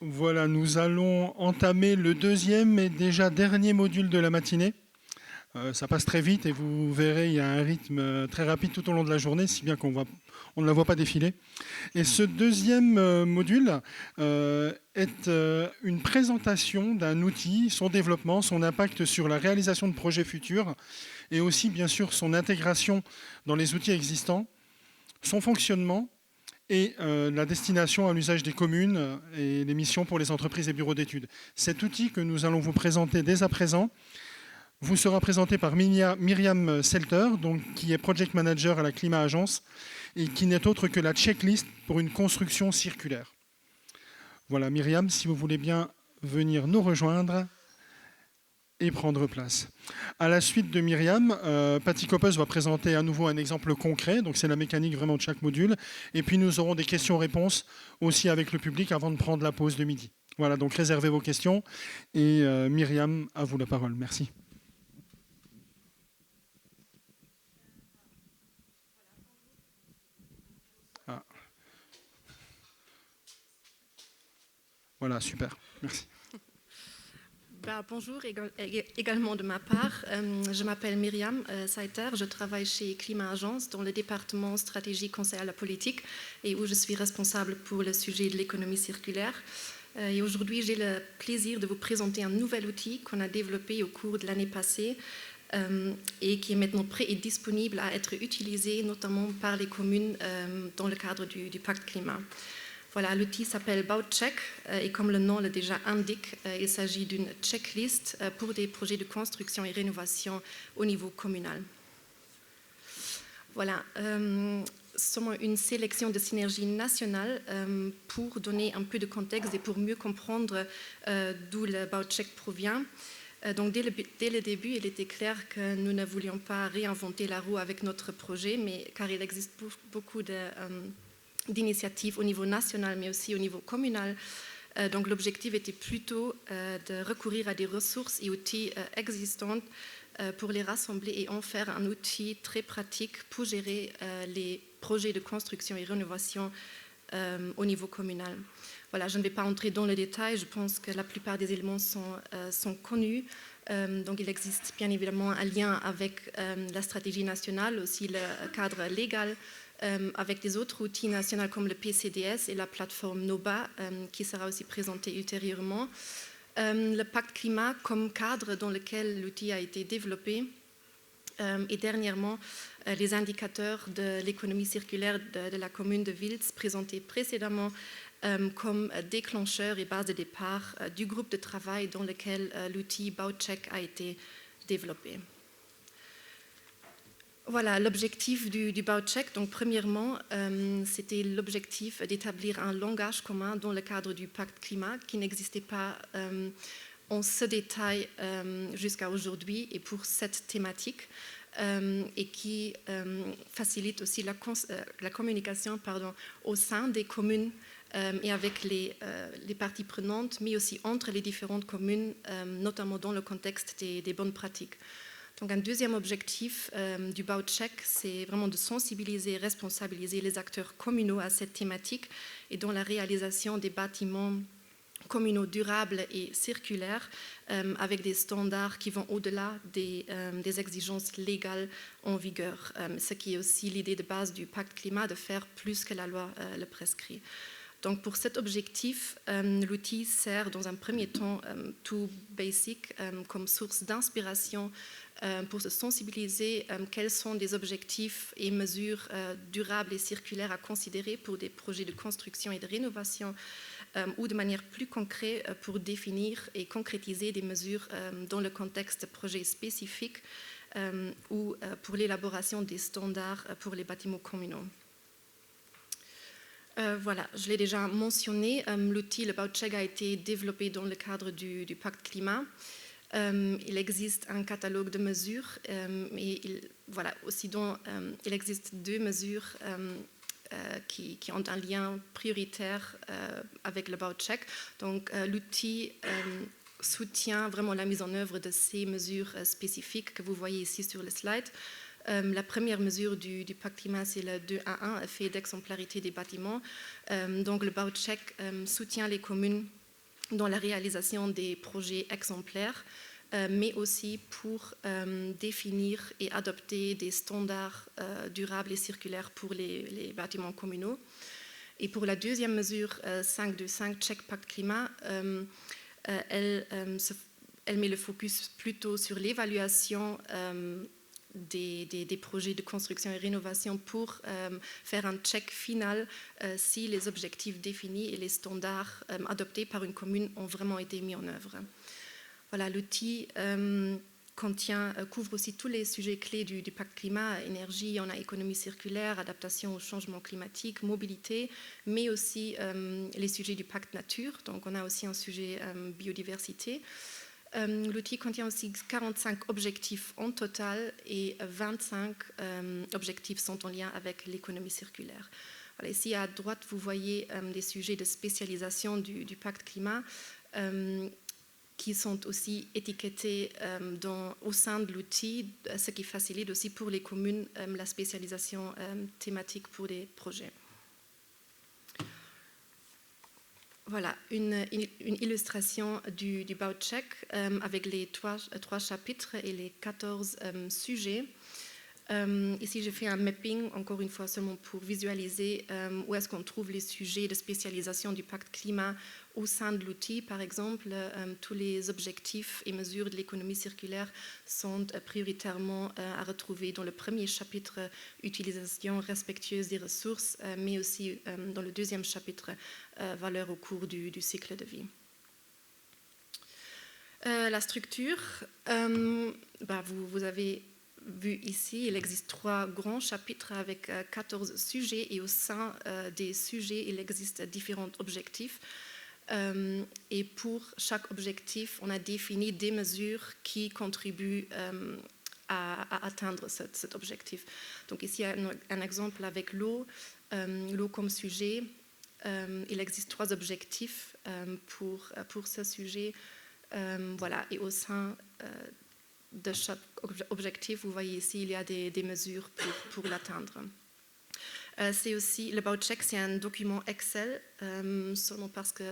Voilà, nous allons entamer le deuxième et déjà dernier module de la matinée. Ça passe très vite et vous verrez, il y a un rythme très rapide tout au long de la journée, si bien on ne la voit pas défiler. Et ce deuxième module est une présentation d'un outil, son développement, son impact sur la réalisation de projets futurs et aussi bien sûr son intégration dans les outils existants, son fonctionnement et la destination à l'usage des communes et les missions pour les entreprises et bureaux d'études. Cet outil que nous allons vous présenter dès à présent vous sera présenté par Myriam Selter, donc, qui est Project Manager à la Climat Agence et qui n'est autre que la checklist pour une construction circulaire. Voilà, Myriam, si vous voulez bien venir nous rejoindre et prendre place. À la suite de Myriam, Patty Koppes va présenter à nouveau un exemple concret, donc c'est la mécanique vraiment de chaque module, et puis nous aurons des questions-réponses aussi avec le public avant de prendre la pause de midi. Voilà, donc réservez vos questions, et Myriam, à vous la parole. Merci. Ah. Voilà, super, merci. Bonjour également de ma part. Je m'appelle Myriam Saiter, je travaille chez Climat Agence dans le département stratégie conseil à la politique et où je suis responsable pour le sujet de l'économie circulaire. Et aujourd'hui, j'ai le plaisir de vous présenter un nouvel outil qu'on a développé au cours de l'année passée et qui est maintenant prêt et disponible à être utilisé notamment par les communes dans le cadre du pacte climat. Voilà, l'outil s'appelle BauCheck et comme le nom le déjà indique, il s'agit d'une checklist pour des projets de construction et rénovation au niveau communal. Voilà, seulement une sélection de synergies nationales pour donner un peu de contexte et pour mieux comprendre d'où le BauCheck provient. Donc dès le début, il était clair que nous ne voulions pas réinventer la roue avec notre projet, mais car il existe beaucoup d'initiatives au niveau national, mais aussi au niveau communal. Donc l'objectif était plutôt de recourir à des ressources et outils existants pour les rassembler et en faire un outil très pratique pour gérer les projets de construction et rénovation au niveau communal. Voilà, je ne vais pas entrer dans le détail, je pense que la plupart des éléments sont connus. Donc il existe bien évidemment un lien avec la stratégie nationale, aussi le cadre légal, avec des autres outils nationaux comme le PCDS et la plateforme NOBA, qui sera aussi présentée ultérieurement. Le pacte climat comme cadre dans lequel l'outil a été développé. Et dernièrement, les indicateurs de l'économie circulaire de la commune de Wiltz, présentés précédemment comme déclencheur et base de départ du groupe de travail dans lequel l'outil BauCheck a été développé. Voilà, l'objectif du BauCheck. Donc, premièrement, c'était l'objectif d'établir un langage commun dans le cadre du pacte climat qui n'existait pas en ce détail jusqu'à aujourd'hui et pour cette thématique et qui facilite aussi la communication au sein des communes et avec les parties prenantes, mais aussi entre les différentes communes, notamment dans le contexte des bonnes pratiques. Donc un deuxième objectif du BauCheck, c'est vraiment de sensibiliser et responsabiliser les acteurs communaux à cette thématique et dans la réalisation des bâtiments communaux durables et circulaires avec des standards qui vont au-delà des exigences légales en vigueur, ce qui est aussi l'idée de base du pacte climat, de faire plus que la loi le prescrit. Donc pour cet objectif, l'outil sert dans un premier temps tout basic comme source d'inspiration pour se sensibiliser quels sont des objectifs et mesures durables et circulaires à considérer pour des projets de construction et de rénovation ou de manière plus concrète pour définir et concrétiser des mesures dans le contexte de projets spécifiques ou pour l'élaboration des standards pour les bâtiments communaux. Voilà, je l'ai déjà mentionné, l'outil, le BauCheck, a été développé dans le cadre du pacte climat. Il existe un catalogue de mesures, mais il existe deux mesures qui ont un lien prioritaire avec le BauCheck. Donc l'outil soutient vraiment la mise en œuvre de ces mesures spécifiques que vous voyez ici sur le slide. La première mesure du pacte climat, c'est le 2.1.1, effet d'exemplarité des bâtiments. Donc le BauCheck soutient les communes dans la réalisation des projets exemplaires, mais aussi pour définir et adopter des standards durables et circulaires pour les bâtiments communaux. Et pour la deuxième mesure, 525, Check Pacte Climat, elle met le focus plutôt sur l'évaluation des projets de construction et rénovation pour faire un check final si les objectifs définis et les standards adoptés par une commune ont vraiment été mis en œuvre. Voilà, l'outil couvre aussi tous les sujets clés du pacte climat, énergie, on a économie circulaire, adaptation au changement climatique, mobilité, mais aussi les sujets du pacte nature. Donc on a aussi un sujet biodiversité. L'outil contient aussi 45 objectifs en total et 25 objectifs sont en lien avec l'économie circulaire. Voilà, ici à droite, vous voyez des sujets de spécialisation du pacte climat qui sont aussi étiquetés au sein de l'outil, ce qui facilite aussi pour les communes la spécialisation thématique pour des projets. Voilà, une illustration du Baucheck avec les trois chapitres et les 14 sujets. Ici, j'ai fait un mapping, encore une fois, seulement pour visualiser où est-ce qu'on trouve les sujets de spécialisation du pacte climat au sein de l'outil. Par exemple, tous les objectifs et mesures de l'économie circulaire sont prioritairement à retrouver dans le premier chapitre, utilisation respectueuse des ressources, mais aussi dans le deuxième chapitre, valeur au cours du cycle de vie. La structure, vous avez vu ici, il existe 3 grands chapitres avec 14 sujets et au sein des sujets, il existe différents objectifs. Et pour chaque objectif, on a défini des mesures qui contribuent à atteindre cet objectif. Donc ici, un exemple avec l'eau. L'eau comme sujet, il existe 3 objectifs pour ce sujet. Voilà, et au sein de chaque objectif, vous voyez ici, il y a des mesures pour l'atteindre. C'est aussi, le Baucheck, c'est un document Excel, seulement parce que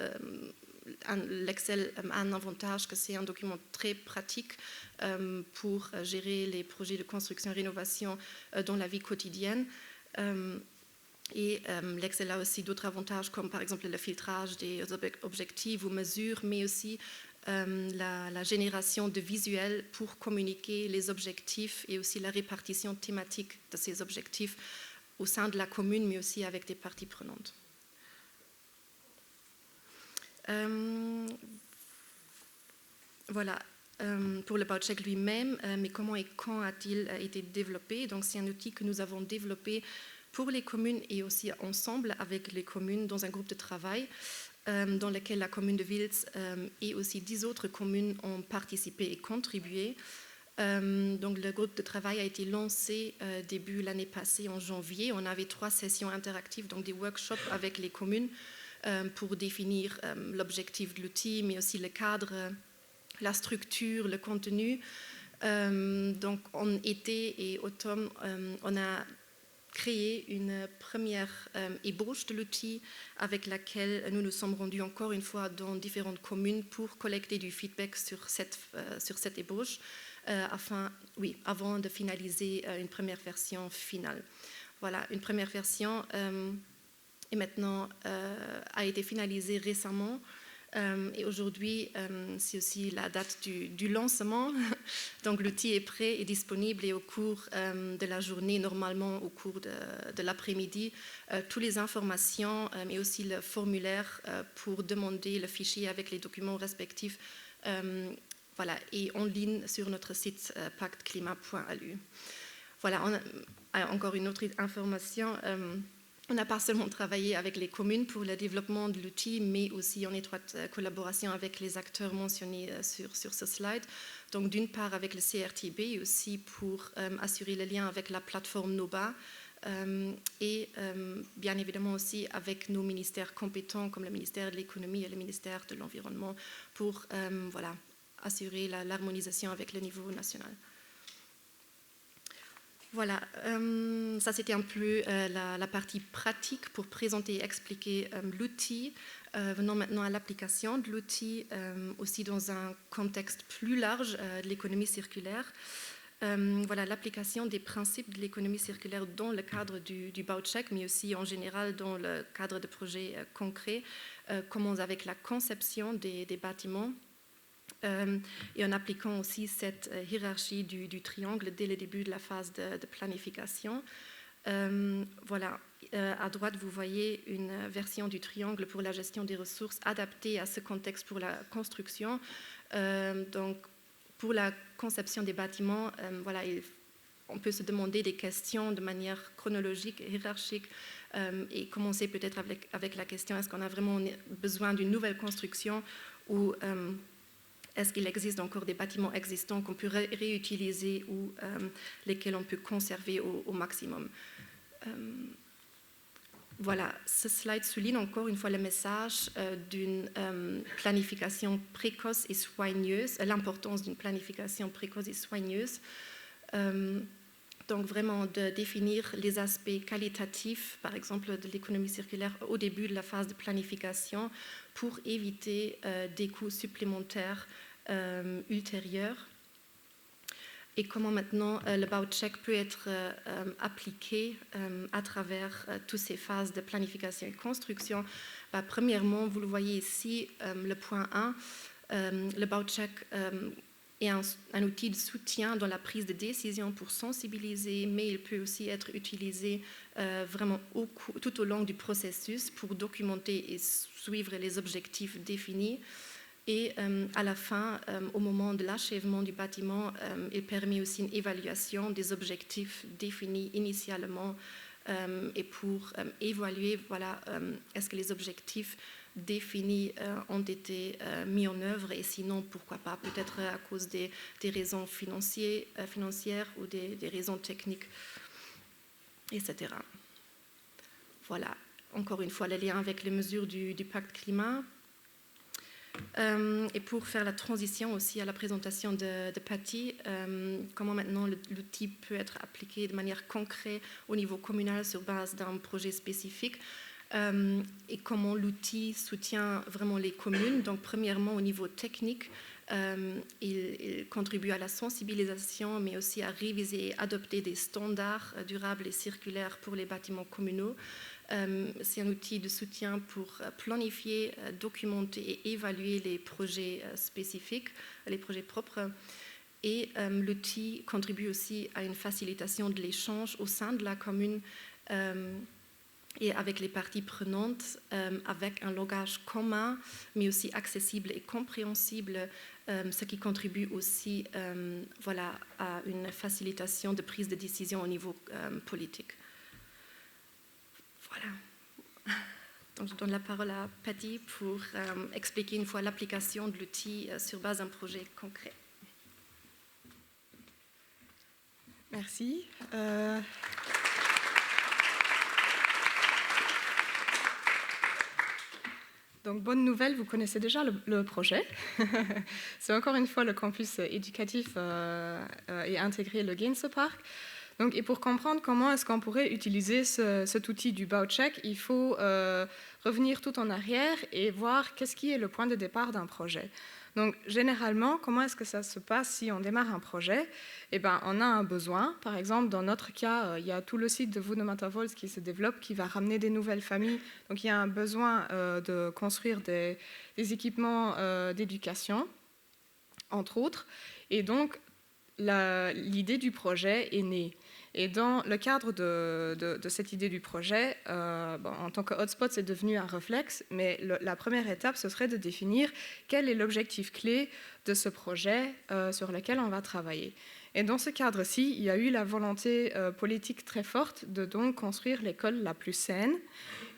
l'Excel a un avantage, que c'est un document très pratique pour gérer les projets de construction et rénovation dans la vie quotidienne. Et l'Excel a aussi d'autres avantages, comme par exemple le filtrage des objectifs ou mesures, mais aussi la génération de visuels pour communiquer les objectifs et aussi la répartition thématique de ces objectifs au sein de la commune, mais aussi avec des parties prenantes. Voilà, pour le Baucheck lui-même, mais comment et quand a-t-il été développé? Donc c'est un outil que nous avons développé pour les communes et aussi ensemble avec les communes dans un groupe de travail dans lequel la commune de Wils et aussi 10 autres communes ont participé et contribué. Donc le groupe de travail a été lancé début l'année passée en janvier. On avait 3 sessions interactives, donc des workshops avec les communes pour définir l'objectif de l'outil, mais aussi le cadre, la structure, le contenu. Donc en été et automne, on a créé une première ébauche de l'outil avec laquelle nous nous sommes rendus encore une fois dans différentes communes pour collecter du feedback sur cette ébauche avant de finaliser une première version finale. Voilà, une première version est maintenant a été finalisée récemment. Et aujourd'hui, c'est aussi la date du lancement. Donc l'outil est prêt et disponible et au cours de la journée, normalement au cours de l'après-midi, toutes les informations et aussi le formulaire pour demander le fichier avec les documents respectifs voilà, et en ligne sur notre site pacteclimat.lu. Voilà, encore une autre information. On n'a pas seulement travaillé avec les communes pour le développement de l'outil, mais aussi en étroite collaboration avec les acteurs mentionnés sur ce slide. Donc d'une part avec le CRTB et aussi pour assurer le lien avec la plateforme NOBA et bien évidemment aussi avec nos ministères compétents comme le ministère de l'économie et le ministère de l'environnement pour voilà, assurer l'harmonisation avec le niveau national. Voilà, ça c'était un peu la partie pratique pour présenter et expliquer l'outil. Venons maintenant à l'application de l'outil, aussi dans un contexte plus large de l'économie circulaire. Voilà, l'application des principes de l'économie circulaire dans le cadre du Baucheck, mais aussi en général dans le cadre de projets concrets, commence avec la conception des bâtiments et en appliquant aussi cette hiérarchie du triangle dès le début de la phase de planification. Voilà, à droite, vous voyez une version du triangle pour la gestion des ressources adaptée à ce contexte pour la construction. Donc, pour la conception des bâtiments, voilà, on peut se demander des questions de manière chronologique et hiérarchique et commencer peut-être avec la question, est-ce qu'on a vraiment besoin d'une nouvelle construction ou est-ce qu'il existe encore des bâtiments existants qu'on peut réutiliser ou lesquels on peut conserver au maximum. Voilà, ce slide souligne encore une fois le message d'une planification précoce et soigneuse, l'importance d'une planification précoce et soigneuse. Donc vraiment de définir les aspects qualitatifs, par exemple de l'économie circulaire au début de la phase de planification pour éviter des coûts supplémentaires ultérieurs. Et comment maintenant le Baucheck peut être appliqué à travers toutes ces phases de planification et construction. Premièrement, vous le voyez ici, le point 1, le Baucheck est un outil de soutien dans la prise de décision pour sensibiliser, mais il peut aussi être utilisé vraiment tout au long du processus pour documenter et suivre les objectifs définis. Et à la fin, au moment de l'achèvement du bâtiment, il permet aussi une évaluation des objectifs définis initialement et pour évaluer, voilà, est-ce que les objectifs définis ont été mis en œuvre et sinon, pourquoi pas, peut-être à cause des raisons financières ou des raisons techniques, etc. Voilà, encore une fois, le lien avec les mesures du pacte climat. Et pour faire la transition aussi à la présentation de Patty, comment maintenant l'outil peut être appliqué de manière concrète au niveau communal sur base d'un projet spécifique et comment l'outil soutient vraiment les communes. Donc premièrement au niveau technique, il contribue à la sensibilisation mais aussi à réviser et adopter des standards durables et circulaires pour les bâtiments communaux. C'est un outil de soutien pour planifier, documenter et évaluer les projets spécifiques, les projets propres. Et l'outil contribue aussi à une facilitation de l'échange au sein de la commune et avec les parties prenantes, avec un langage commun, mais aussi accessible et compréhensible, ce qui contribue aussi voilà, à une facilitation de prise de décision au niveau politique. Voilà. Donc, je donne la parole à Patty pour expliquer une fois l'application de l'outil sur base d'un projet concret. Merci. Donc, bonne nouvelle, vous connaissez déjà le projet. C'est encore une fois le campus éducatif et intégré, le Geense Park. Donc, et pour comprendre comment est-ce qu'on pourrait utiliser cet outil du Baucheck, il faut revenir tout en arrière et voir qu'est-ce qui est le point de départ d'un projet. Donc, généralement, comment est-ce que ça se passe si on démarre un projet ? Eh bien, on a un besoin. Par exemple, dans notre cas, il y a tout le site de Woudematterwolde qui se développe, qui va ramener des nouvelles familles. Donc, il y a un besoin de construire des équipements d'éducation, entre autres. Et donc, l'idée du projet est née. Et dans le cadre de cette idée du projet, en tant que hotspot, c'est devenu un réflexe, mais la première étape, ce serait de définir quel est l'objectif clé de ce projet sur lequel on va travailler. Et dans ce cadre-ci, il y a eu la volonté politique très forte de donc construire l'école la plus saine.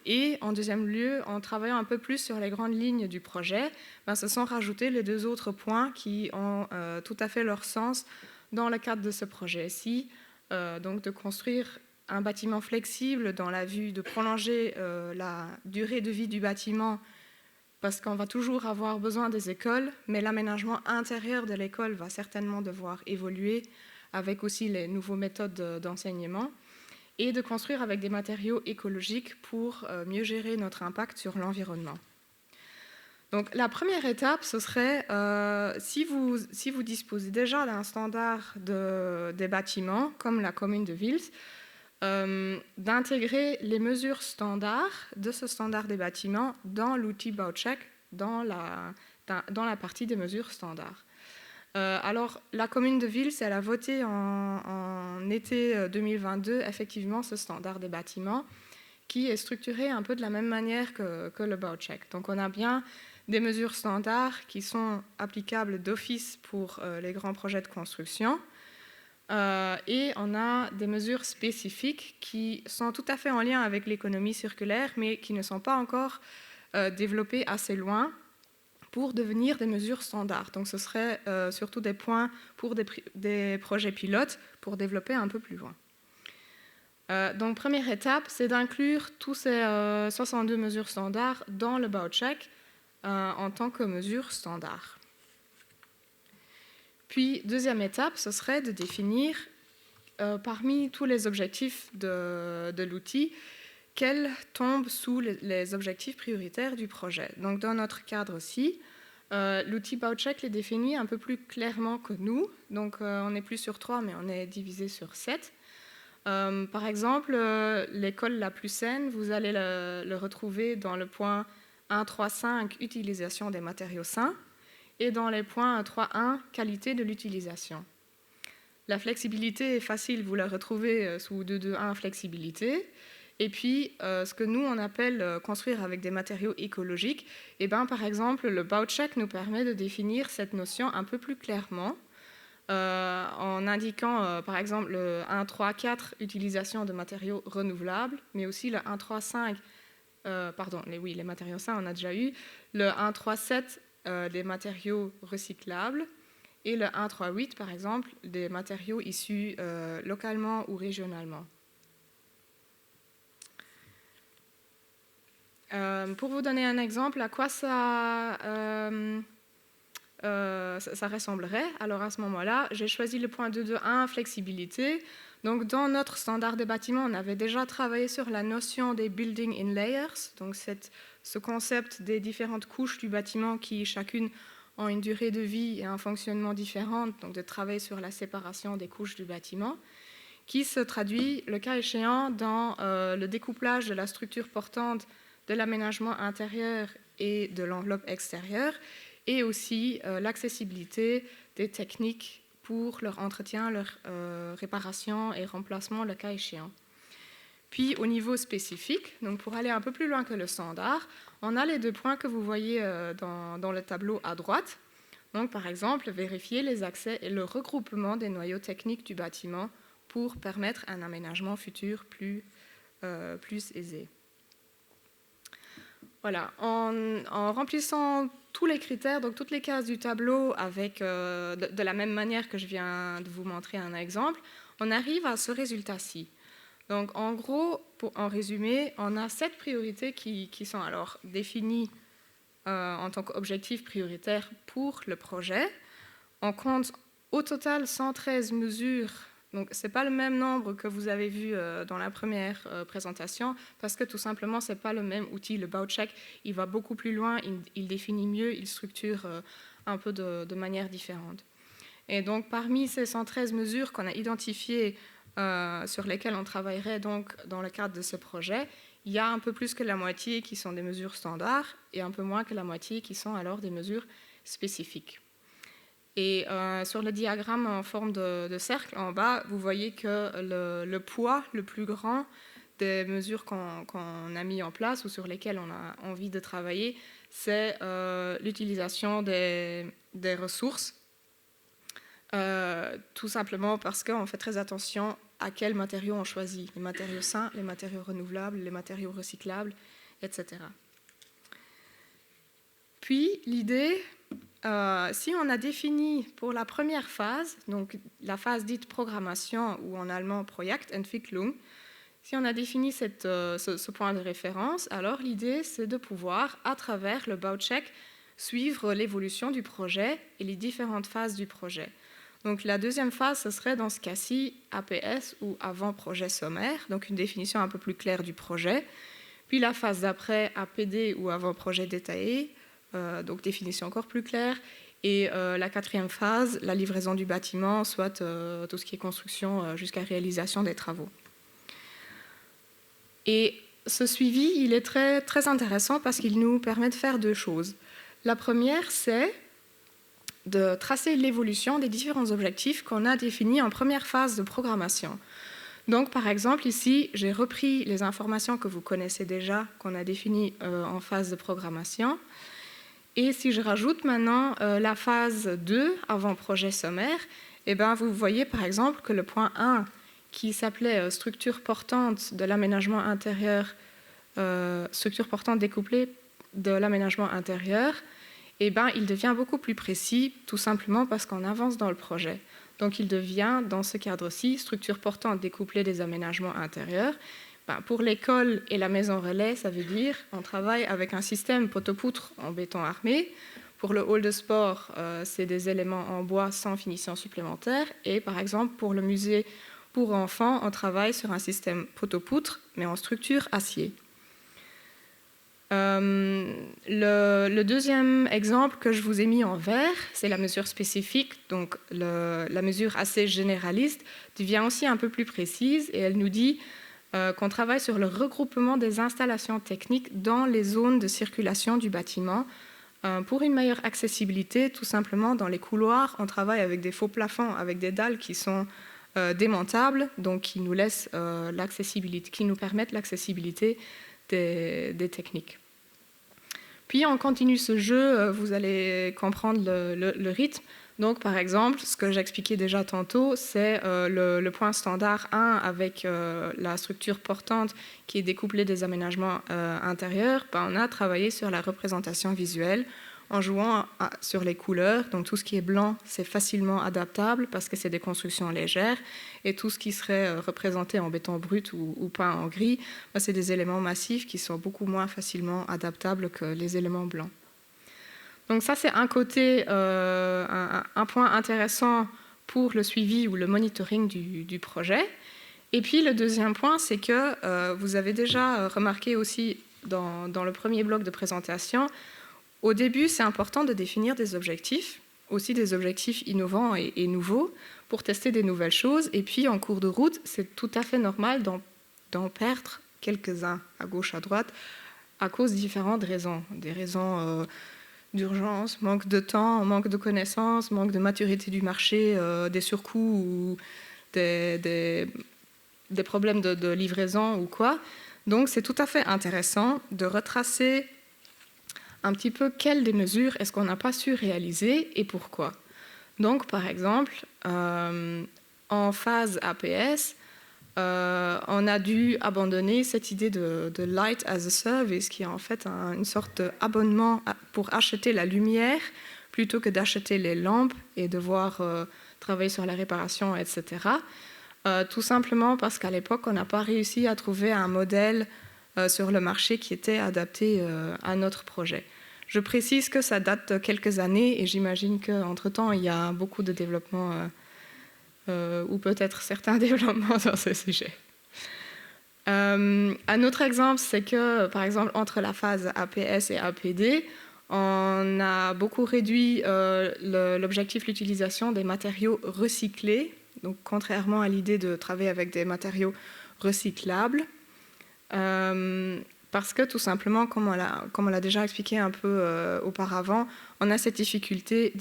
Et en deuxième lieu, en travaillant un peu plus sur les grandes lignes du projet, se sont rajoutés les deux autres points qui ont tout à fait leur sens dans le cadre de ce projet-ci. Donc de construire un bâtiment flexible dans la vue de prolonger la durée de vie du bâtiment parce qu'on va toujours avoir besoin des écoles, mais l'aménagement intérieur de l'école va certainement devoir évoluer avec aussi les nouvelles méthodes d'enseignement et de construire avec des matériaux écologiques pour mieux gérer notre impact sur l'environnement. Donc la première étape, ce serait, si vous disposez déjà d'un standard des bâtiments, comme la commune de Vils, d'intégrer les mesures standards de ce standard des bâtiments dans l'outil BauCheck, dans la partie des mesures standards. Alors, la commune de Vils, elle a voté en été 2022, effectivement, ce standard des bâtiments, qui est structuré un peu de la même manière que le BauCheck. Donc, on a bien des mesures standards qui sont applicables d'office pour les grands projets de construction, et on a des mesures spécifiques qui sont tout à fait en lien avec l'économie circulaire, mais qui ne sont pas encore développées assez loin pour devenir des mesures standards. Donc ce serait surtout des points pour des projets pilotes pour développer un peu plus loin. Donc première étape, c'est d'inclure tous ces 62 mesures standards dans le BauCheck en tant que mesures standards. Puis deuxième étape, ce serait de définir parmi tous les objectifs de l'outil quels tombent sous les objectifs prioritaires du projet. Donc dans notre cadre-ci, l'outil BauCheck les définit un peu plus clairement que nous. Donc on n'est plus sur 3, mais on est divisé sur 7. Par exemple, l'école la plus saine, vous allez le retrouver dans le point 1.3.5, utilisation des matériaux sains, et dans les points 3.1, qualité de l'utilisation. La flexibilité est facile, vous la retrouvez sous 2.2.1, flexibilité. Et puis, ce que nous, on appelle construire avec des matériaux écologiques, eh ben, par exemple, le BauCheck nous permet de définir cette notion un peu plus clairement, en indiquant, par exemple, le 1.3.4, utilisation de matériaux renouvelables, mais aussi le 1.3.5, les matériaux sains, on a déjà eu, le 1.3.7, des matériaux recyclables, et le 1.3.8, par exemple, des matériaux issus localement ou régionalement. Pour vous donner un exemple, à quoi ça ressemblerait, alors à ce moment-là, j'ai choisi le point 2.2.1, flexibilité. Donc dans notre standard des bâtiments, on avait déjà travaillé sur la notion des building in layers, donc ce concept des différentes couches du bâtiment qui chacune ont une durée de vie et un fonctionnement différent, donc de travailler sur la séparation des couches du bâtiment, qui se traduit, le cas échéant, dans le découplage de la structure portante de l'aménagement intérieur et de l'enveloppe extérieure, et aussi l'accessibilité des techniques pour leur entretien, leur réparation et remplacement, le cas échéant. Puis au niveau spécifique, donc pour aller un peu plus loin que le standard, on a les 2 points que vous voyez dans le tableau à droite. Donc par exemple, vérifier les accès et le regroupement des noyaux techniques du bâtiment pour permettre un aménagement futur plus aisé. Voilà, en remplissant tous les critères, donc toutes les cases du tableau avec, de la même manière que je viens de vous montrer un exemple, on arrive à ce résultat-ci. Donc en gros, en résumé, on a 7 priorités qui sont alors définies en tant qu'objectifs prioritaires pour le projet. On compte au total 113 mesures. Donc, ce n'est pas le même nombre que vous avez vu dans la première présentation, parce que tout simplement, ce n'est pas le même outil. Le BauCheck, il va beaucoup plus loin, il définit mieux, il structure un peu de manière différente. Et donc, parmi ces 113 mesures qu'on a identifiées, sur lesquelles on travaillerait donc dans le cadre de ce projet, il y a un peu plus que la moitié qui sont des mesures standards et un peu moins que la moitié qui sont alors des mesures spécifiques. Et sur le diagramme en forme de cercle en bas, vous voyez que le poids le plus grand des mesures qu'on a mis en place ou sur lesquelles on a envie de travailler, c'est l'utilisation des ressources, tout simplement parce qu'on fait très attention à quels matériaux on choisit, les matériaux sains, les matériaux renouvelables, les matériaux recyclables, etc. Puis l'idée, si on a défini pour la première phase, donc la phase dite programmation ou en allemand Projektentwicklung, si on a défini ce point de référence, alors l'idée c'est de pouvoir, à travers le BauCheck, suivre l'évolution du projet et les différentes phases du projet. Donc la deuxième phase, ce serait dans ce cas-ci APS ou avant-projet sommaire, donc une définition un peu plus claire du projet. Puis la phase d'après, APD ou avant-projet détaillé, donc définition encore plus claire. Et la quatrième phase, la livraison du bâtiment, soit tout ce qui est construction jusqu'à réalisation des travaux. Et ce suivi, il est très, très intéressant parce qu'il nous permet de faire deux choses. La première, c'est de tracer l'évolution des différents objectifs qu'on a définis en première phase de programmation. Donc, par exemple, ici, j'ai repris les informations que vous connaissez déjà, qu'on a définies en phase de programmation. Et si je rajoute maintenant la phase 2, avant projet sommaire, eh bien, vous voyez par exemple que le point 1, qui s'appelait structure portante de l'aménagement intérieur, structure portante découplée de l'aménagement intérieur, eh bien, il devient beaucoup plus précis, tout simplement parce qu'on avance dans le projet. Donc il devient, dans ce cadre-ci, structure portante découplée des aménagements intérieurs. Pour l'école et la maison relais, ça veut dire qu'on travaille avec un système poteau-poutre en béton armé. Pour le hall de sport, c'est des éléments en bois sans finition supplémentaire. Et par exemple, pour le musée pour enfants, on travaille sur un système poteau-poutre, mais en structure acier. Le deuxième exemple que je vous ai mis en vert, c'est la mesure spécifique. Donc la mesure assez généraliste devient aussi un peu plus précise et elle nous dit qu'on travaille sur le regroupement des installations techniques dans les zones de circulation du bâtiment pour une meilleure accessibilité. Tout simplement, dans les couloirs, on travaille avec des faux plafonds, avec des dalles qui sont démontables, donc qui nous laissent l'accessibilité, qui nous permettent l'accessibilité des techniques. Puis on continue ce jeu, vous allez comprendre le rythme. Donc par exemple, ce que j'expliquais déjà tantôt, c'est le point standard 1 avec la structure portante qui est découplée des aménagements intérieurs. On a travaillé sur la représentation visuelle en jouant sur les couleurs. Donc tout ce qui est blanc, c'est facilement adaptable parce que c'est des constructions légères. Et tout ce qui serait représenté en béton brut ou peint en gris, c'est des éléments massifs qui sont beaucoup moins facilement adaptables que les éléments blancs. Donc ça, c'est un côté, un point intéressant pour le suivi ou le monitoring du projet. Et puis le deuxième point, c'est que vous avez déjà remarqué aussi dans le premier bloc de présentation, au début, c'est important de définir des objectifs, aussi des objectifs innovants et nouveaux, pour tester des nouvelles choses. Et puis, en cours de route, c'est tout à fait normal d'en perdre quelques-uns, à gauche, à droite, à cause de différentes raisons. Des raisons d'urgence, manque de temps, manque de connaissances, manque de maturité du marché, des surcoûts ou des problèmes de livraison ou quoi. Donc, c'est tout à fait intéressant de retracer un petit peu quelles des mesures est-ce qu'on n'a pas su réaliser et pourquoi. Donc, par exemple, en phase APS, on a dû abandonner cette idée de Light as a Service, qui est en fait une sorte d'abonnement pour acheter la lumière plutôt que d'acheter les lampes et devoir travailler sur la réparation, etc. Tout simplement parce qu'à l'époque, on n'a pas réussi à trouver un modèle sur le marché qui était adapté à notre projet. Je précise que ça date de quelques années et j'imagine qu'entre-temps, il y a beaucoup de développement ou peut-être certains développements dans ce sujet. Un autre exemple, c'est que, par exemple, entre la phase APS et APD, on a beaucoup réduit l'objectif, l'utilisation des matériaux recyclés, donc contrairement à l'idée de travailler avec des matériaux recyclables. Parce que tout simplement, comme on l'a déjà expliqué un peu auparavant, on a cette difficulté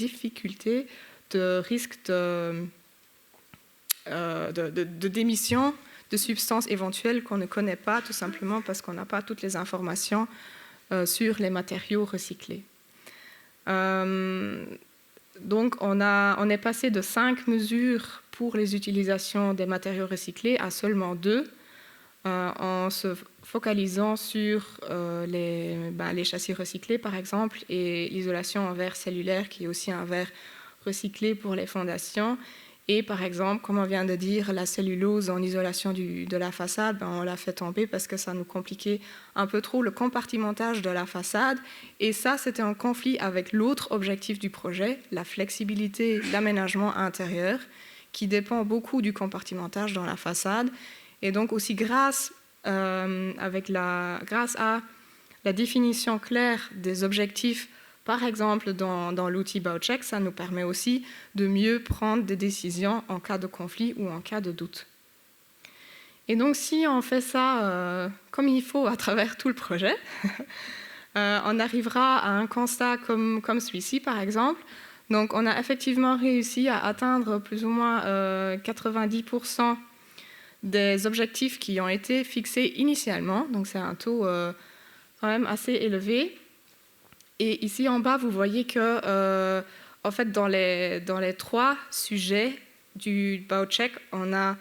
de risque de démission de substances éventuelles qu'on ne connaît pas, tout simplement parce qu'on n'a pas toutes les informations sur les matériaux recyclés. Donc on est passé de 5 mesures pour les utilisations des matériaux recyclés à seulement 2, en se focalisant sur les châssis recyclés, par exemple, et l'isolation en verre cellulaire, qui est aussi un verre recyclé pour les fondations. Et par exemple, comme on vient de dire, la cellulose en isolation de la façade, on l'a fait tomber parce que ça nous compliquait un peu trop le compartimentage de la façade. Et ça, c'était en conflit avec l'autre objectif du projet, la flexibilité, l'aménagement intérieur, qui dépend beaucoup du compartimentage dans la façade. Et donc aussi grâce à la définition claire des objectifs Par exemple, dans l'outil BowCheck, ça nous permet aussi de mieux prendre des décisions en cas de conflit ou en cas de doute. Et donc, si on fait ça comme il faut à travers tout le projet, on arrivera à un constat comme celui-ci, par exemple. Donc, on a effectivement réussi à atteindre plus ou moins 90% des objectifs qui ont été fixés initialement. Donc, c'est un taux quand même assez élevé. Et ici, en bas, vous voyez que, en fait, dans les 3 sujets du BowCheck, on a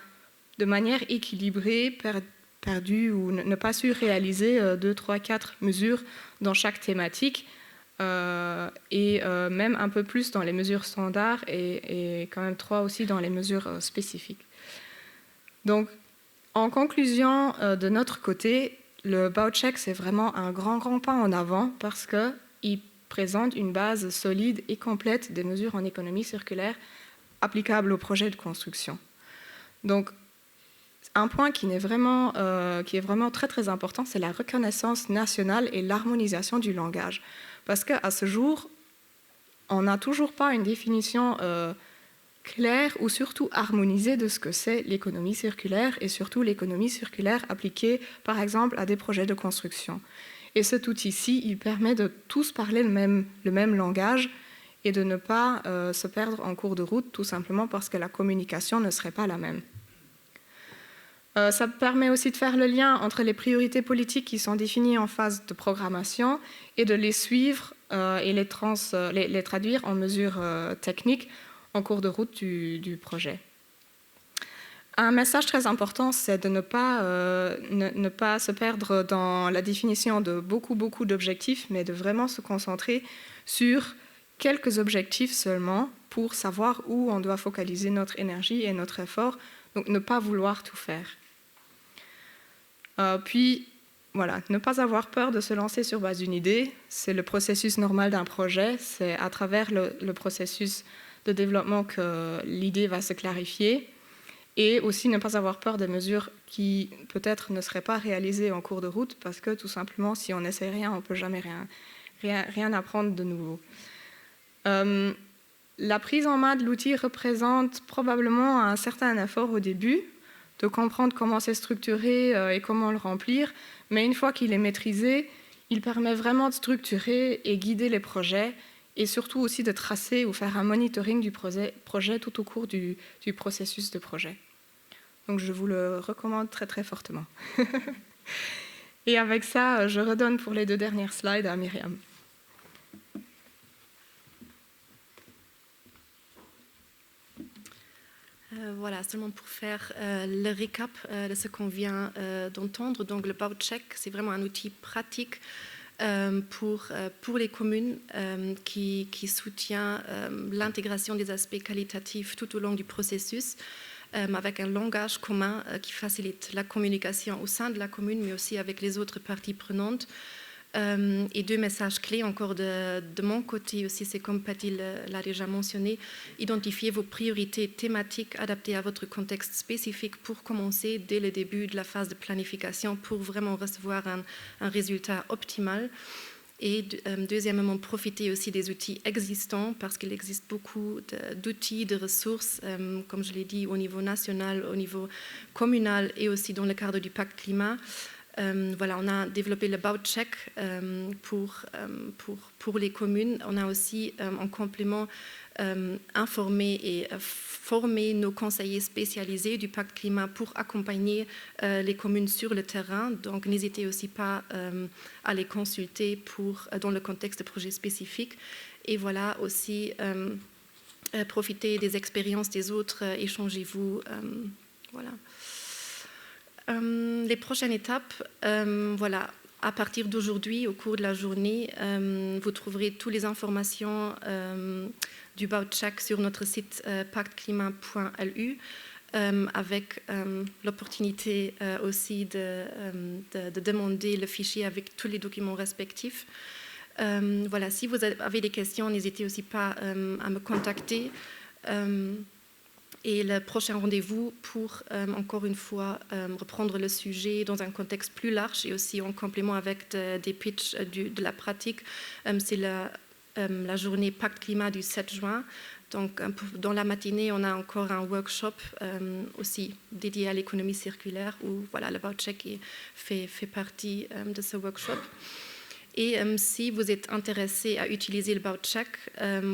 de manière équilibrée perdu ou ne pas su réaliser 2, 3, 4 mesures dans chaque thématique et même un peu plus dans les mesures standards et quand même 3 aussi dans les mesures spécifiques. Donc, en conclusion, de notre côté, le BowCheck, c'est vraiment un grand pas en avant parce qu'il présente une base solide et complète des mesures en économie circulaire applicables au projet de construction. Donc, un point qui est vraiment très très important, c'est la reconnaissance nationale et l'harmonisation du langage. Parce qu'à ce jour, on n'a toujours pas une définition claire ou surtout harmonisée de ce que c'est l'économie circulaire et surtout l'économie circulaire appliquée par exemple à des projets de construction. Et cet outil-ci, il permet de tous parler le même langage et de ne pas se perdre en cours de route tout simplement parce que la communication ne serait pas la même. Ça permet aussi de faire le lien entre les priorités politiques qui sont définies en phase de programmation et de les suivre et les traduire en mesures techniques en cours de route du projet. Un message très important, c'est de ne pas se perdre dans la définition de beaucoup d'objectifs, mais de vraiment se concentrer sur quelques objectifs seulement pour savoir où on doit focaliser notre énergie et notre effort, donc ne pas vouloir tout faire. Puis, voilà, ne pas avoir peur de se lancer sur base d'une idée, c'est le processus normal d'un projet, c'est à travers le processus de développement que l'idée va se clarifier, et aussi ne pas avoir peur des mesures qui peut-être ne seraient pas réalisées en cours de route, parce que tout simplement, si on n'essaie rien, on ne peut jamais rien apprendre de nouveau. La prise en main de l'outil représente probablement un certain effort au début, de comprendre comment c'est structuré et comment le remplir, mais une fois qu'il est maîtrisé, il permet vraiment de structurer et guider les projets et surtout aussi de tracer ou faire un monitoring du projet tout au cours du processus de projet. Donc je vous le recommande très très fortement. Et avec ça, je redonne pour les 2 dernières slides à Myriam. Voilà, seulement pour faire le récap de ce qu'on vient d'entendre. Donc le BowCheck, c'est vraiment un outil pratique pour les communes qui soutient l'intégration des aspects qualitatifs tout au long du processus avec un langage commun qui facilite la communication au sein de la commune mais aussi avec les autres parties prenantes. Et 2 messages clés encore de mon côté aussi, c'est comme Patty l'a déjà mentionné, identifier vos priorités thématiques adaptées à votre contexte spécifique pour commencer dès le début de la phase de planification pour vraiment recevoir un résultat optimal. Et deuxièmement, profiter aussi des outils existants parce qu'il existe beaucoup d'outils, de ressources, comme je l'ai dit, au niveau national, au niveau communal et aussi dans le cadre du pacte climat. Voilà, on a développé le BowCheck pour les communes. On a aussi en complément informé et formé nos conseillers spécialisés du pacte climat pour accompagner les communes sur le terrain. Donc n'hésitez aussi pas à les consulter dans le contexte de projets spécifiques. Et voilà aussi profitez des expériences des autres, échangez-vous. Voilà. Les prochaines étapes, voilà, à partir d'aujourd'hui, au cours de la journée, vous trouverez toutes les informations du BowCheck sur notre site pacteclimat.lu avec l'opportunité aussi de demander le fichier avec tous les documents respectifs. Voilà, si vous avez des questions, n'hésitez aussi pas à me contacter. Et le prochain rendez-vous pour, encore une fois, reprendre le sujet dans un contexte plus large et aussi en complément avec des pitchs de la pratique, c'est le la journée Pacte Climat du 7 juin. Donc, dans la matinée, on a encore un workshop aussi dédié à l'économie circulaire où voilà, le BOUCHEC fait partie de ce workshop. Et si vous êtes intéressé à utiliser le BOUCHEC,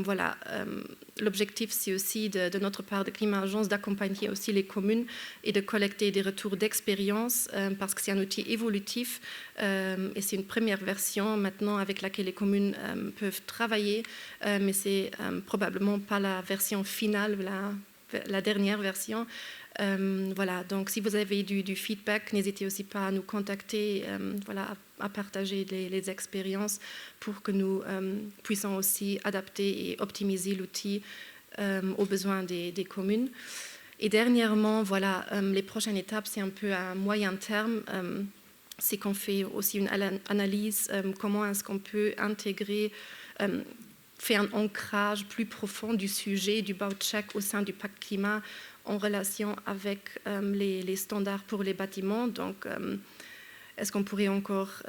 voilà, l'objectif, c'est aussi de notre part de Climat Agence d'accompagner aussi les communes et de collecter des retours d'expérience parce que c'est un outil évolutif et c'est une première version maintenant avec laquelle les communes peuvent travailler, mais c'est probablement pas la version finale, la dernière version. Voilà, donc si vous avez du feedback, n'hésitez aussi pas à nous contacter, voilà, à partager les expériences pour que nous puissions aussi adapter et optimiser l'outil aux besoins des communes. Et dernièrement, voilà, les prochaines étapes, c'est un peu à moyen terme. C'est qu'on fait aussi une analyse, comment est-ce qu'on peut intégrer, faire un ancrage plus profond du sujet du BOUCHEC au sein du pacte climat en relation avec les standards pour les bâtiments. Donc, est-ce qu'on pourrait encore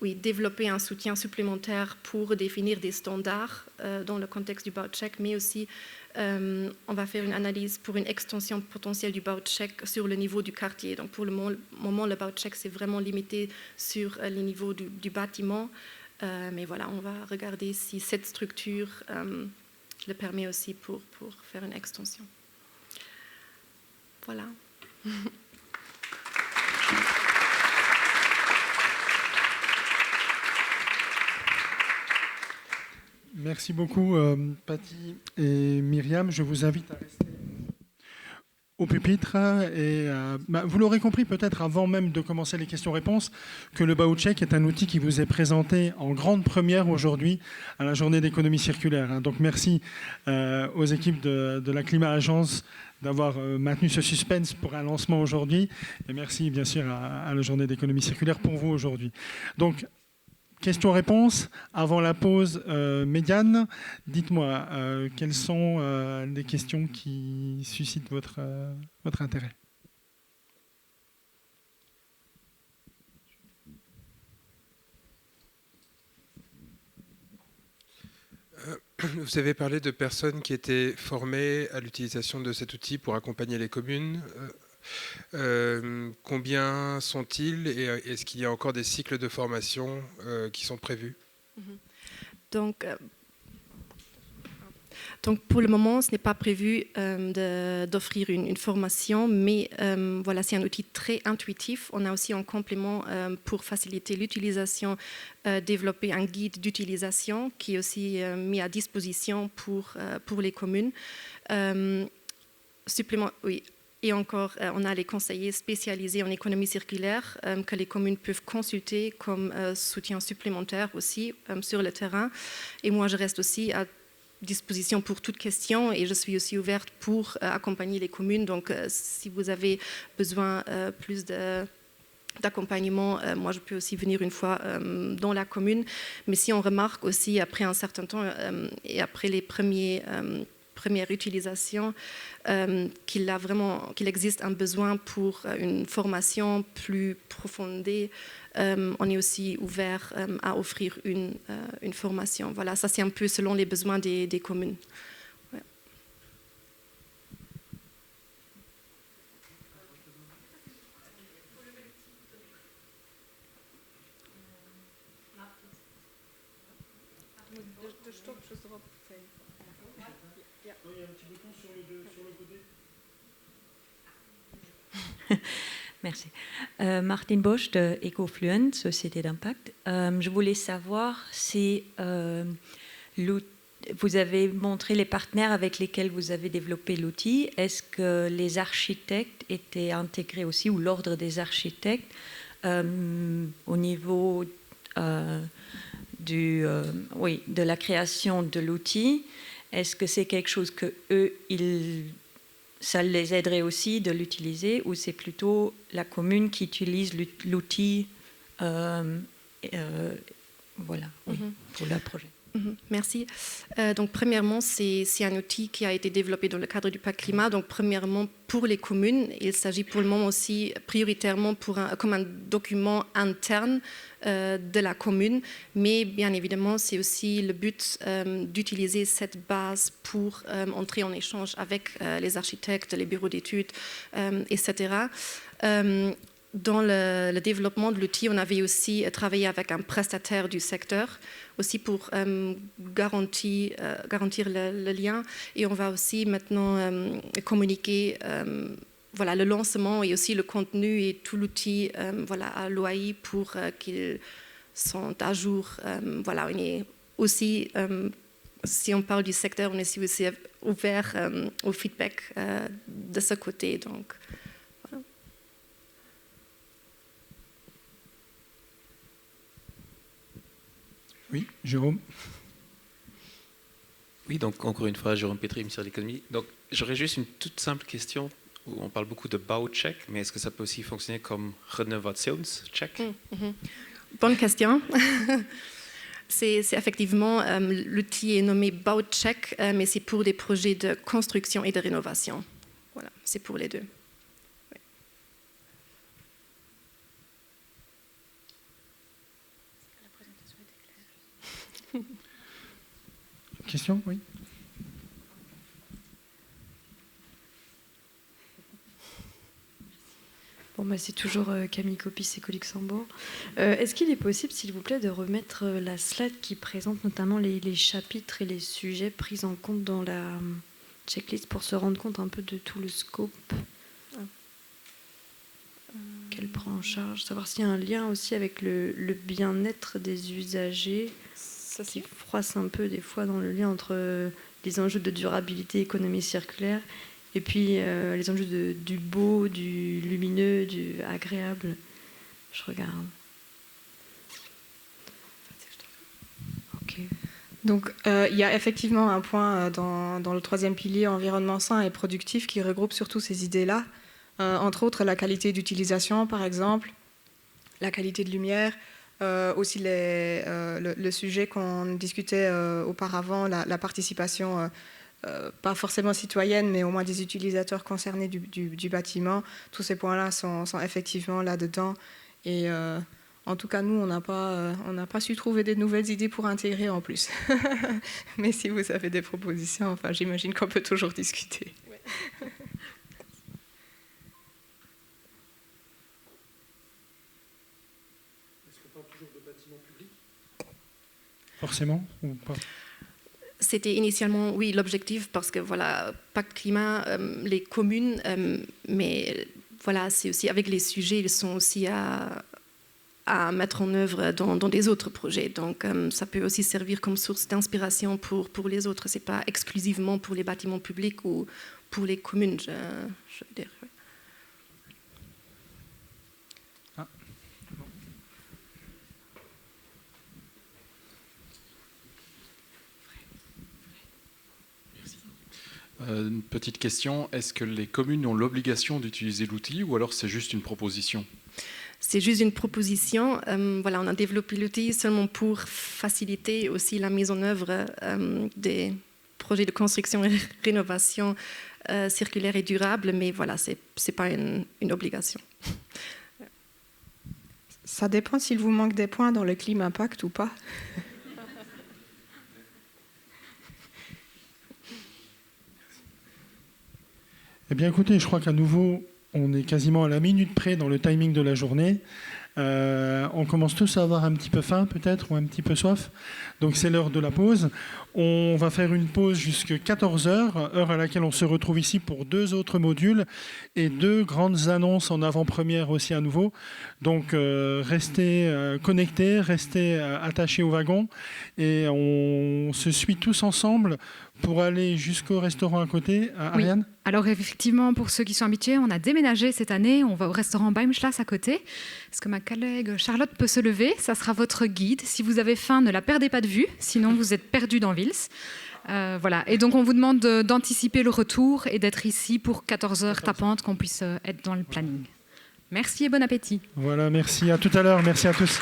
développer un soutien supplémentaire pour définir des standards dans le contexte du BOUCHEC, mais aussi on va faire une analyse pour une extension potentielle du BOUCHEC sur le niveau du quartier. Donc, pour le moment, le BOUCHEC, c'est vraiment limité sur le niveau du bâtiment. Mais voilà, on va regarder si cette structure le permet aussi pour faire une extension. Voilà. Merci beaucoup, Patty et Myriam. Je vous invite à rester au pupitre. Et, vous l'aurez compris peut-être avant même de commencer les questions-réponses, que le BOUCHEC est un outil qui vous est présenté en grande première aujourd'hui à la journée d'économie circulaire. Donc merci aux équipes de la Climat Agence d'avoir maintenu ce suspense pour un lancement aujourd'hui. Et merci bien sûr à la journée d'économie circulaire pour vous aujourd'hui. Donc, questions-réponses avant la pause médiane. Dites-moi, quelles sont les questions qui suscitent votre intérêt ? Vous avez parlé de personnes qui étaient formées à l'utilisation de cet outil pour accompagner les communes. Combien sont-ils et est-ce qu'il y a encore des cycles de formation qui sont prévus ? Donc, pour le moment, ce n'est pas prévu d'offrir une formation, mais voilà, c'est un outil très intuitif. On a aussi en complément, pour faciliter l'utilisation, développé un guide d'utilisation qui est aussi mis à disposition pour les communes. Oui. Et encore, on a les conseillers spécialisés en économie circulaire que les communes peuvent consulter comme soutien supplémentaire aussi sur le terrain. Et moi, je reste aussi à disposition pour toute question et je suis aussi ouverte pour accompagner les communes. Donc, si vous avez besoin plus d'accompagnement, moi, je peux aussi venir une fois dans la commune. Mais si on remarque aussi, après un certain temps et après les première utilisation, qu'il existe un besoin pour une formation plus profondée, on est aussi ouvert à offrir une formation. Voilà, ça c'est un peu selon les besoins des communes. Ouais. Merci. Martine Bosch de Ecofluent, Société d'impact. Je voulais savoir si vous avez montré les partenaires avec lesquels vous avez développé l'outil. Est-ce que les architectes étaient intégrés aussi, ou l'ordre des architectes, au niveau de la création de l'outil? Est-ce que c'est quelque chose que eux, ça les aiderait aussi de l'utiliser, ou c'est plutôt la commune qui utilise l'outil pour le projet? Merci. Donc, premièrement, c'est un outil qui a été développé dans le cadre du pacte climat. Donc, premièrement, pour les communes, il s'agit pour le moment aussi prioritairement comme un document interne de la commune. Mais bien évidemment, c'est aussi le but d'utiliser cette base pour entrer en échange avec les architectes, les bureaux d'études, etc. Dans le développement de l'outil, on avait aussi travaillé avec un prestataire du secteur, aussi pour garantir le lien. Et on va aussi maintenant communiquer le lancement et aussi le contenu et tout l'outil à l'OAI pour qu'ils soient à jour. On est aussi, si on parle du secteur, on est aussi ouvert au feedback de ce côté. Donc, Oui, Jérôme. Oui, donc encore une fois, Jérôme Pétry, ministère de l'économie. Donc j'aurais juste une toute simple question. Où on parle beaucoup de Baucheck, mais est-ce que ça peut aussi fonctionner comme Renovationscheck? Bonne question. C'est effectivement, l'outil est nommé Baucheck, mais c'est pour des projets de construction et de rénovation. Voilà, c'est pour les deux. Question, oui. Bon, c'est toujours Camille Copis, Éco-Luxembourg. Est-ce qu'il est possible, s'il vous plaît, de remettre la slide qui présente notamment les chapitres et les sujets pris en compte dans la checklist pour se rendre compte un peu de tout le scope qu'elle prend en charge, savoir s'il y a un lien aussi avec le bien-être des usagers, qui froisse un peu des fois dans le lien entre les enjeux de durabilité, économie circulaire, et puis les enjeux du beau, du lumineux, du agréable. Je regarde. Ok. Donc il y a effectivement un point dans le troisième pilier, environnement sain et productif, qui regroupe surtout ces idées-là. Entre autres, la qualité d'utilisation, par exemple, la qualité de lumière, aussi le sujet qu'on discutait auparavant, la participation, pas forcément citoyenne, mais au moins des utilisateurs concernés du bâtiment. Tous ces points-là sont effectivement là-dedans. Et en tout cas, nous, on n'a pas su trouver des nouvelles idées pour intégrer en plus. Mais si vous avez des propositions, j'imagine qu'on peut toujours discuter. Ouais. Forcément ou pas? C'était initialement, oui, l'objectif, parce que pacte climat, les communes, mais c'est aussi avec les sujets, ils sont aussi à mettre en œuvre dans des autres projets. Donc ça peut aussi servir comme source d'inspiration pour les autres. Ce n'est pas exclusivement pour les bâtiments publics ou pour les communes, je veux dire. Une petite question, est-ce que les communes ont l'obligation d'utiliser l'outil ou alors c'est juste une proposition? C'est juste une proposition. On a développé l'outil seulement pour faciliter aussi la mise en œuvre des projets de construction et rénovation circulaire et durable, mais ce n'est pas une obligation. Ça dépend s'il vous manque des points dans le Climat Pacte ou pas. Eh bien, écoutez, je crois qu'à nouveau, on est quasiment à la minute près dans le timing de la journée. On commence tous à avoir un petit peu faim, peut-être, ou un petit peu soif. Donc, c'est l'heure de la pause. On va faire une pause jusqu'à 14h, heure à laquelle on se retrouve ici pour 2 autres modules et 2 grandes annonces en avant-première aussi à nouveau. Donc, restez connectés, restez attachés au wagon et on se suit tous ensemble pour aller jusqu'au restaurant à côté. Ariane ? Oui. Alors effectivement, pour ceux qui sont habitués, on a déménagé cette année. On va au restaurant Baumschlass à côté. Est-ce que ma collègue Charlotte peut se lever? Ça sera votre guide. Si vous avez faim, ne la perdez pas de vue. Sinon, vous êtes perdu dans Vils. Voilà. Et donc, on vous demande d'anticiper le retour et d'être ici pour 14h tapantes, qu'on puisse être dans le planning. Merci et bon appétit. Voilà, merci. À tout à l'heure. Merci à tous.